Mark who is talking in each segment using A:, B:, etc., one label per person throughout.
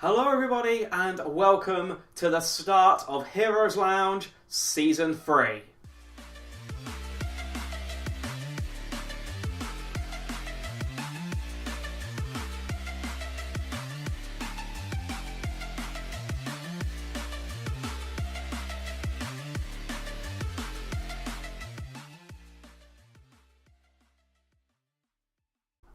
A: Hello everybody and welcome to the start of Heroes Lounge Season 3.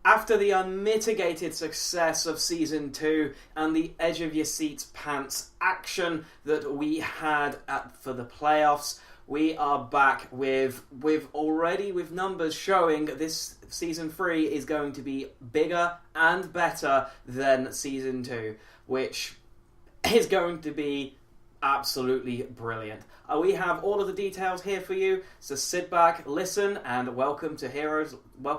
A: After the unmitigated success of Season 2 and the edge of your seats pants action that we had for the playoffs, we are back with numbers showing this Season 3 is going to be bigger and better than Season 2, which is going to be absolutely brilliant. We have all of the details here for you, so sit back, listen, and welcome to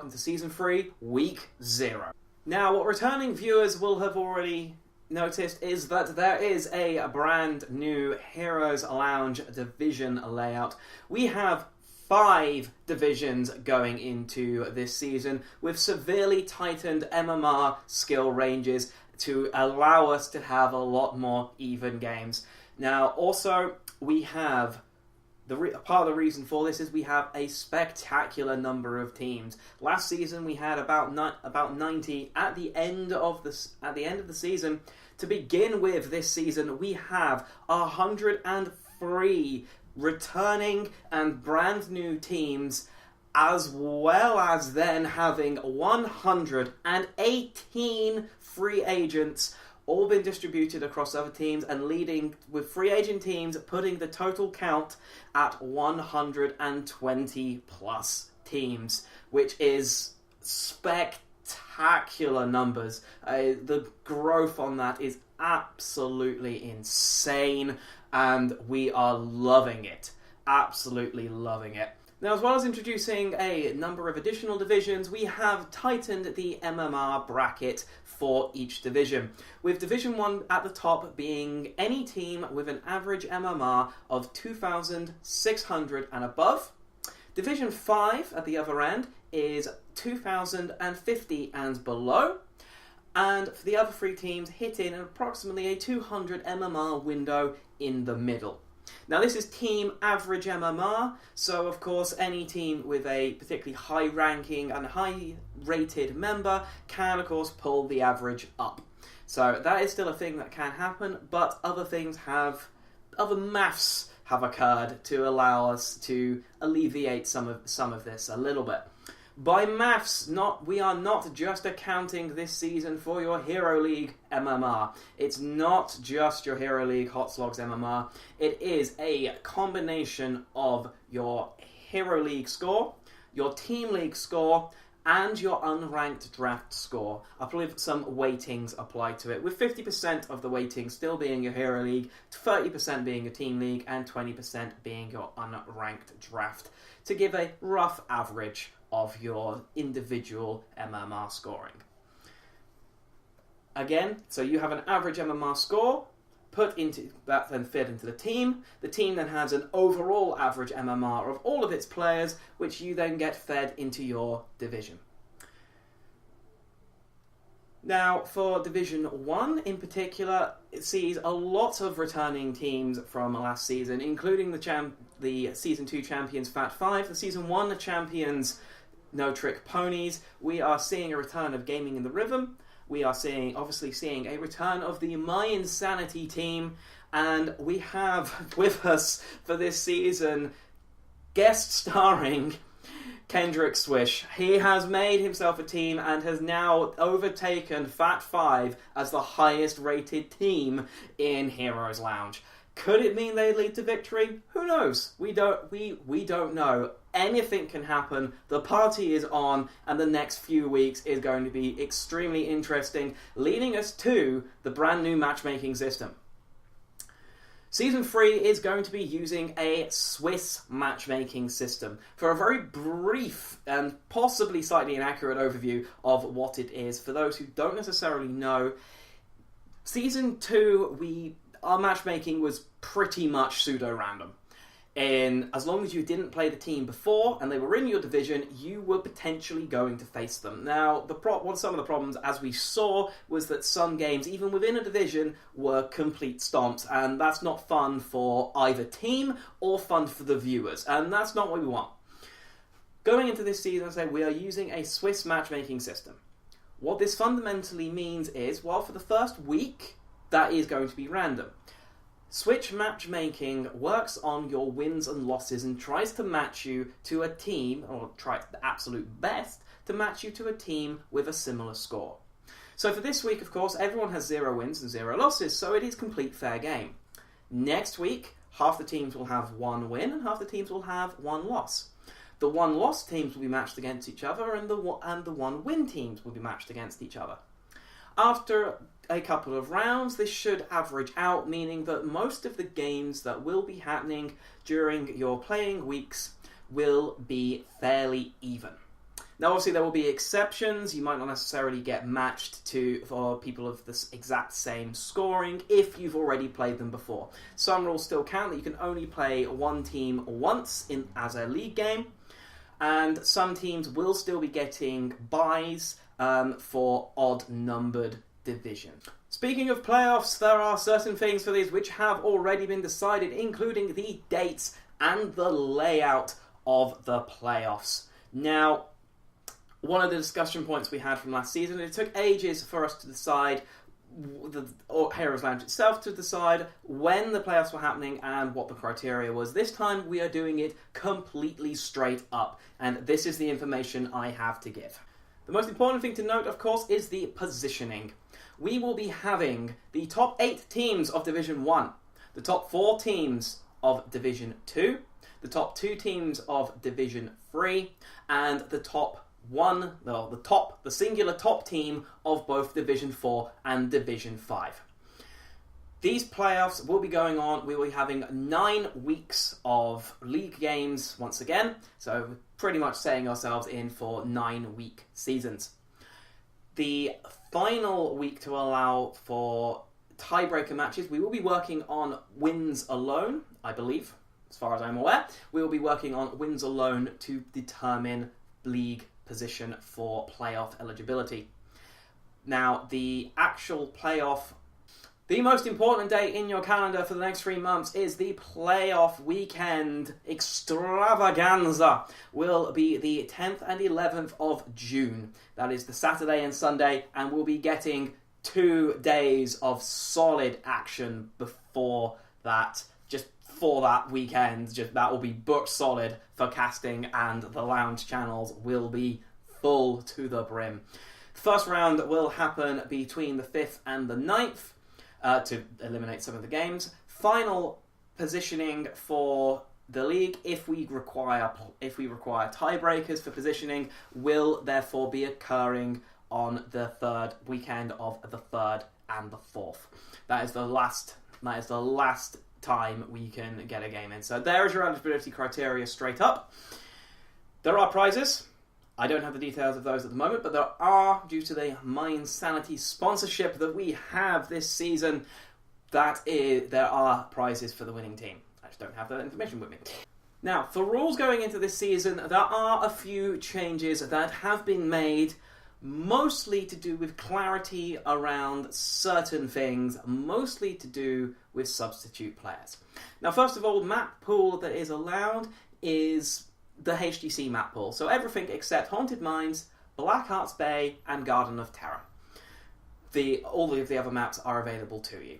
A: Season 3, Week 0. Now, what returning viewers will have already noticed is that there is a brand new Heroes Lounge division layout. We have 5 divisions going into this season with severely tightened MMR skill ranges to allow us to have a lot more even games. Now, also, we have part of the reason for this is we have a spectacular number of teams. Last season, we had about 90 at the end of the season. To begin with, this season we have 103 returning and brand new teams, as well as then having 118 free agents, all been distributed across other teams and leading with free agent teams, putting the total count at 120 plus teams, which is spectacular numbers. The growth on that is absolutely insane, and we are loving it. Absolutely loving it. Now, as well as introducing a number of additional divisions, we have tightened the MMR bracket for each division, with Division 1 at the top being any team with an average MMR of 2,600 and above. Division 5 at the other end is 2,050 and below. And for the other 3 teams, hitting approximately a 200 MMR window in the middle. Now, this is team average MMR, so of course any team with a particularly high ranking and high rated member can of course pull the average up. So that is still a thing that can happen, but other maths have occurred to allow us to alleviate some of this a little bit. By maths, we are not just accounting this season for your Hero League MMR. It's not just your Hero League Hot Slogs MMR. It is a combination of your Hero League score, your Team League score, and your unranked draft score. I believe some weightings apply to it, with 50% of the weighting still being your Hero League, 30% being your Team League, and 20% being your unranked draft, to give a rough average of your individual MMR scoring. Again, so you have an average MMR score, put into that, then fed into the team. The team then has an overall average MMR of all of its players, which you then get fed into your division. Now, for Division 1 in particular, it sees a lot of returning teams from last season, including the Season 2 champions Fat 5, the Season 1 champions No Trick Ponies. We are seeing a return of Gaming in the Rhythm. We are obviously seeing a return of the My Insanity team, and we have with us for this season guest starring Kendrick Swish. He has made himself a team and has now overtaken Fat 5 as the highest rated team in Heroes Lounge. Could it mean they lead to victory? Who knows? We don't know. Anything can happen. The party is on, and the next few weeks is going to be extremely interesting, leading us to the brand new matchmaking system. Season 3 is going to be using a Swiss matchmaking system. For a very brief and possibly slightly inaccurate overview of what it is, for those who don't necessarily know, Season 2, our matchmaking was pretty much pseudo-random. as long as you didn't play the team before and they were in your division, you were potentially going to face them. Now, some of the problems, as we saw, was that some games, even within a division, were complete stomps, and that's not fun for either team or fun for the viewers, and that's not what we want. Going into this season, we are using a Swiss matchmaking system. What this fundamentally means is, well, for the first week, that is going to be random. Switch matchmaking works on your wins and losses and tries to match you to a team, or tries the absolute best to match you to a team with a similar score. So for this week, of course, everyone has 0 wins and 0 losses, so it is complete fair game. Next week, half the teams will have 1 win and half the teams will have 1 loss. The 1 loss teams will be matched against each other, and the 1 win teams will be matched against each other. After a couple of rounds, this should average out, meaning that most of the games that will be happening during your playing weeks will be fairly even. Now, obviously, there will be exceptions. You might not necessarily get matched for people of the exact same scoring if you've already played them before. Some rules still count that you can only play one team once as a league game, and some teams will still be getting buys for odd-numbered divisions. Speaking of playoffs, there are certain things for these which have already been decided, including the dates and the layout of the playoffs. Now, one of the discussion points we had from last season, it took ages for us to decide, or Heroes Lounge itself to decide when the playoffs were happening and what the criteria was. This time we are doing it completely straight up, and this is the information I have to give. The most important thing to note, of course, is the positioning. We will be having the top 8 teams of Division 1, the top 4 teams of Division 2, the top 2 teams of Division 3, and the singular top team of both Division 4 and Division 5. These playoffs will be going on. We will be having 9 weeks of league games once again, so we're pretty much setting ourselves in for 9-week seasons. The final week to allow for tiebreaker matches, we will be working on wins alone, I believe, as far as I'm aware. We will be working on wins alone to determine league position for playoff eligibility. Now, the actual playoff, the most important day in your calendar for the next 3 months is the playoff weekend extravaganza. Will be the 10th and 11th of June. That is the Saturday and Sunday, and we'll be getting 2 days of solid action before that. Just for that weekend, that will be booked solid for casting, and the lounge channels will be full to the brim. The first round will happen between the 5th and the 9th. To eliminate some of the games. Final positioning for the league, if we require tiebreakers for positioning, will therefore be occurring on the 3rd weekend of the 3rd and the 4th. That is the last time we can get a game in. So there is your eligibility criteria straight up. There are prizes. I don't have the details of those at the moment, but there are, due to the Mindsanity sponsorship that we have this season, there are prizes for the winning team. I just don't have that information with me. Now, for rules going into this season, there are a few changes that have been made, mostly to do with clarity around certain things, mostly to do with substitute players. Now, first of all, map pool that is allowed is the HGC map pool. So everything except Haunted Mines, Blackheart's Bay, and Garden of Terror. All of the other maps are available to you.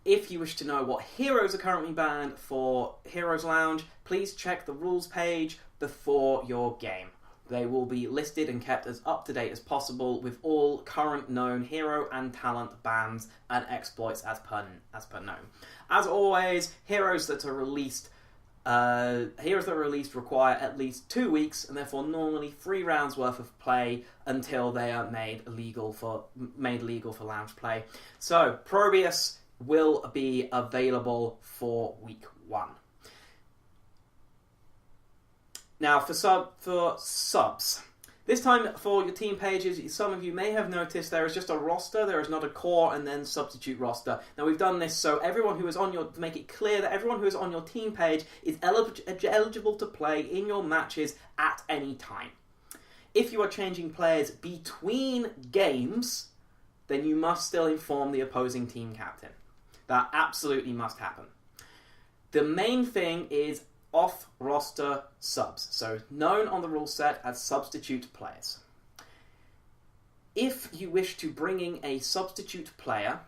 A: If you wish to know what heroes are currently banned for Heroes Lounge, please check the rules page before your game. They will be listed and kept as up to date as possible with all current known hero and talent bans and exploits as per known. As always, heroes that are released require at least 2 weeks, and therefore normally 3 rounds worth of play until they are made legal for lounge play. So Probius will be available for week 1. Now for subs, This time for your team pages, some of you may have noticed there is just a roster, there is not a core and then substitute roster. Now we've done this so everyone who is on your, to make it clear that everyone who is on your team page is eligible to play in your matches at any time. If you are changing players between games, then you must still inform the opposing team captain. That absolutely must happen. The main thing is off-roster subs, so known on the rule set as substitute players. If you wish to bring in a substitute player,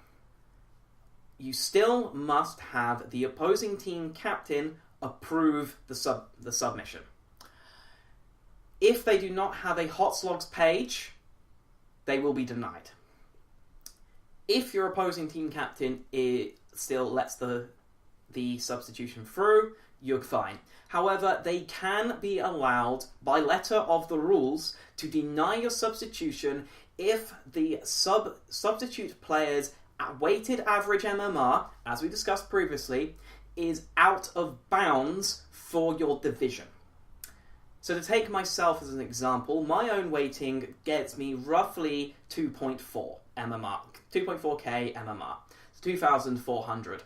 A: you still must have the opposing team captain approve the submission. If they do not have a hot slogs page, they will be denied. If your opposing team captain still lets the substitution through, you're fine. However, they can be allowed, by letter of the rules, to deny your substitution if the substitute player's weighted average MMR, as we discussed previously, is out of bounds for your division. So to take myself as an example, my own weighting gets me roughly 2.4 MMR, 2.4k MMR, 2,400.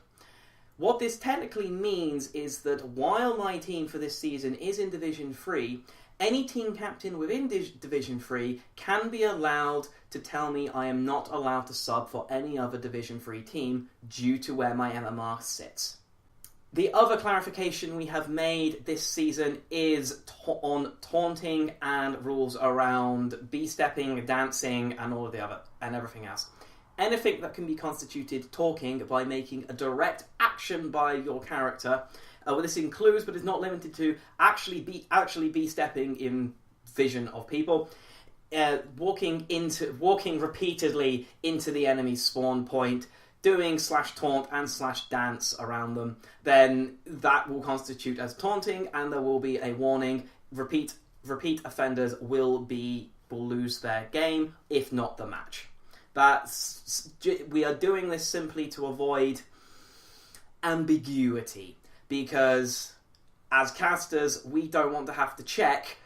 A: What this technically means is that while my team for this season is in Division 3, any team captain within Division 3 can be allowed to tell me I am not allowed to sub for any other Division 3 team due to where my MMR sits. The other clarification we have made this season is on taunting and rules around B-stepping, dancing, and all of the other and everything else. Anything that can be constituted talking by making a direct action by your character. This includes, but is not limited to, actually be stepping in vision of people, walking repeatedly into the enemy's spawn point, doing /taunt and /dance around them. Then that will constitute as taunting, and there will be a warning. Repeat offenders will lose their game, if not the match. We are doing this simply to avoid ambiguity, because as casters, we don't want to have to check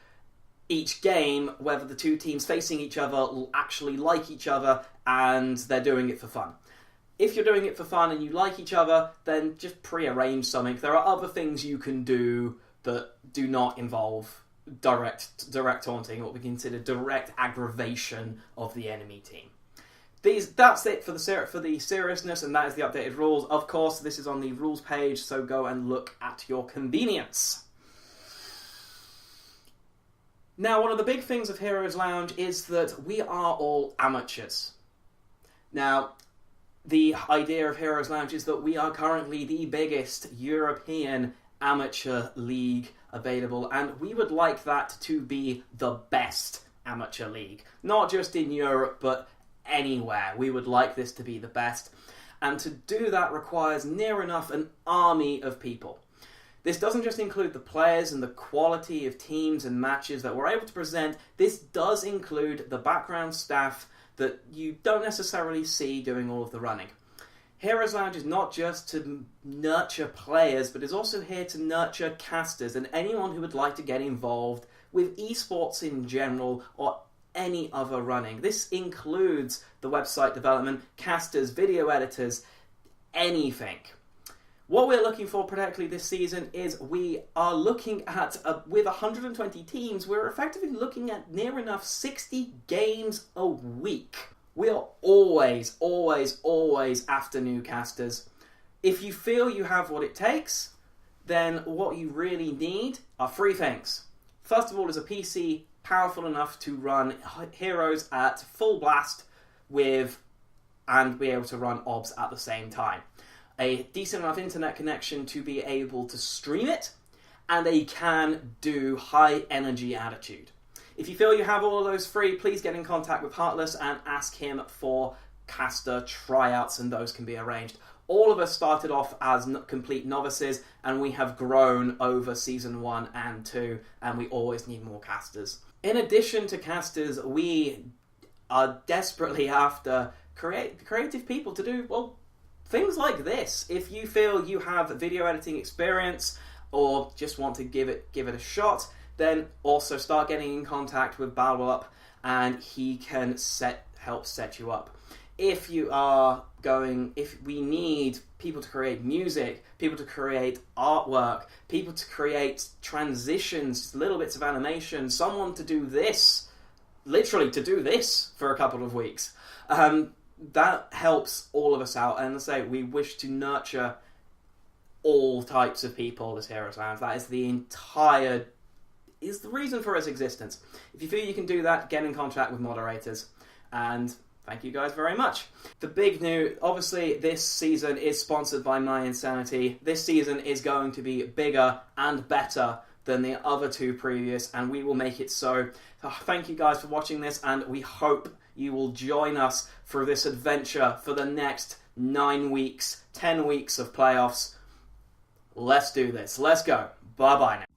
A: each game whether the two teams facing each other actually like each other and they're doing it for fun. If you're doing it for fun and you like each other, then just pre-arrange something. There are other things you can do that do not involve direct taunting, what we consider direct aggravation of the enemy team. That's it for the seriousness, and that is the updated rules. Of course, this is on the rules page, so go and look at your convenience. Now, one of the big things of Heroes Lounge is that we are all amateurs. Now, the idea of Heroes Lounge is that we are currently the biggest European amateur league available, and we would like that to be the best amateur league. Not just in Europe, but anywhere. We would like this to be the best, and to do that requires near enough an army of people. This doesn't just include the players and the quality of teams and matches that we're able to present. This does include the background staff that you don't necessarily see doing all of the running. Heroes Lounge is not just to nurture players, but is also here to nurture casters and anyone who would like to get involved with esports in general or any other running. This includes the website development, casters, video editors, anything. What we're looking for particularly this season is we are looking at, with 120 teams, we're effectively looking at near enough 60 games a week. We are always, always, always after new casters. If you feel you have what it takes, then what you really need are three things. First of all is a PC powerful enough to run Heroes at full blast and be able to run OBS at the same time. A decent enough internet connection to be able to stream it, and a can-do high-energy attitude. If you feel you have all of those three, please get in contact with Heartless and ask him for caster tryouts, and those can be arranged. All of us started off as complete novices, and we have grown over Season 1 and 2, and we always need more casters. In addition to casters, we are desperately after creative people to do, well, things like this. If you feel you have video editing experience or just want to give it a shot, then also start getting in contact with Balwup, and he can help set you up. If we need people to create music, people to create artwork, people to create transitions, little bits of animation, someone to do this, literally to do this for a couple of weeks, that helps all of us out. And as I say, we wish to nurture all types of people as Heroes Lounge. That is the reason for its existence. If you feel you can do that, get in contact with moderators. And thank you guys very much. The big news, obviously, this season is sponsored by My Insanity. This season is going to be bigger and better than the other two previous, and we will make it so. Thank you guys for watching this, and we hope you will join us for this adventure for the next 9 weeks, 10 weeks of playoffs. Let's do this. Let's go. Bye-bye now.